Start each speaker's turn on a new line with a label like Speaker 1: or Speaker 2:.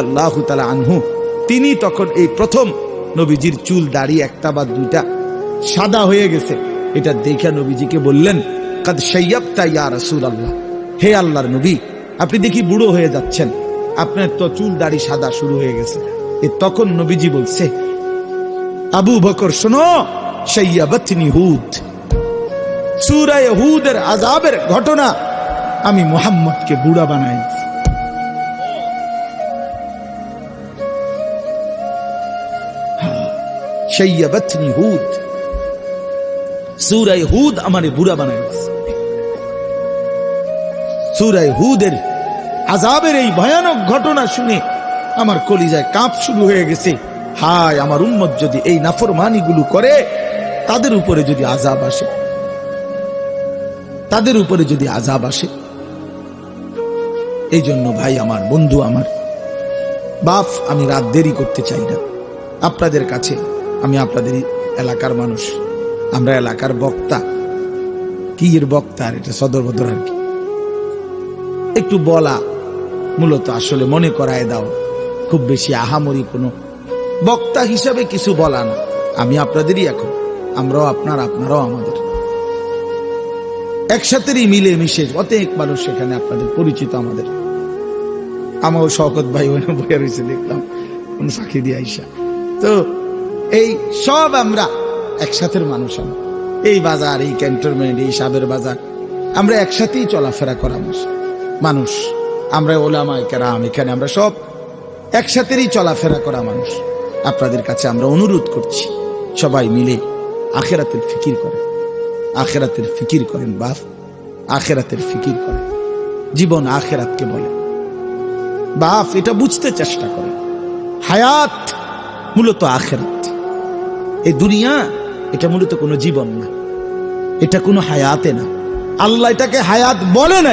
Speaker 1: আল্লাহু তাআলা আনহু, তিনি তখন এই প্রথম নবীজির চুল দাড়ি একটা বা দুইটা সাদা হয়ে গেছে, এটা দেখে নবীজিকে বললেন, কাদ শাইয়াবতা ইয়া রাসূলুল্লাহ, হে আল্লাহর নবী, আপনি দেখি বুড়ো হয়ে যাচ্ছেন, আপনার তো চুল দাড়ি সাদা শুরু হয়ে গেছে। তখন নবীজি বলছে, আবু বকর শোনো, শাইয়াবাতনি হুদ, সূরা হুদের আযাবের ঘটনা আমি মুহাম্মদকে বুড়া বানাই। শাইয়াবাতনি হুদ, সূরা হুদ আমারে বুড়া বানাই। সূরা হুদের আযাবের এই ভয়ানক ঘটনা শুনে আমার কলিজায় কাঁপ শুরু হয়ে গেছে। হায়, আমার উম্মত যদি এই নাফরমানিগুলো করে, তাদের উপরে যদি আযাব আসে, তাদের উপরে যদি আযাব আসে। এই জন্য ভাই আমার, বন্ধু আমার, বাপ, আমি রাত দেরি করতে চাই না আপনাদের কাছে। আমি আপনাদের এলাকার মানুষ, আমরা এলাকার বক্তা। কি এর বক্তা, আর এটা সদর বদর আর কি, একটু বলা মূলত আসলে মনে করায় দাও, খুব বেশি আহামরি কোনো বক্তা হিসাবে কিছু বলা না। আমি আপনাদেরই এখন, আমরাও আপনার, আপনারাও আমাদের, একসাথেই মিলে মিশে অনেক মানুষ সেখানে আপনাদের পরিচিত। আমাদের আমারও শওকত ভাই বইয়া রয়েছে, দেখলাম কোন ফাঁকি দিয়ে আইসা। তো এই সব আমরা একসাথের মানুষ, এই বাজার, এই ক্যান্টনমেন্ট, এই সাবের বাজার, আমরা একসাথেই চলাফেরা করা মানুষ। আমরা ওলামায়ে কেরাম, এখানে আমরা সব একসাথেই চলাফেরা করা মানুষ। আপনাদের কাছে আমরা অনুরোধ করছি, সবাই মিলে আখিরাতের ফিকির করেন, আখিরাতের ফিকির করেন বাপ, আখিরাতের ফিকির করেন। জীবন আখিরাতকে বলে বাপ, এটা বুঝতে চেষ্টা করেন। হায়াত মূলত আখিরাত, এই দুনিয়া এটা মূলত কোনো জীবন না, এটা কোনো হায়াতে না। আল্লাহ এটাকে হায়াত বলে নাই।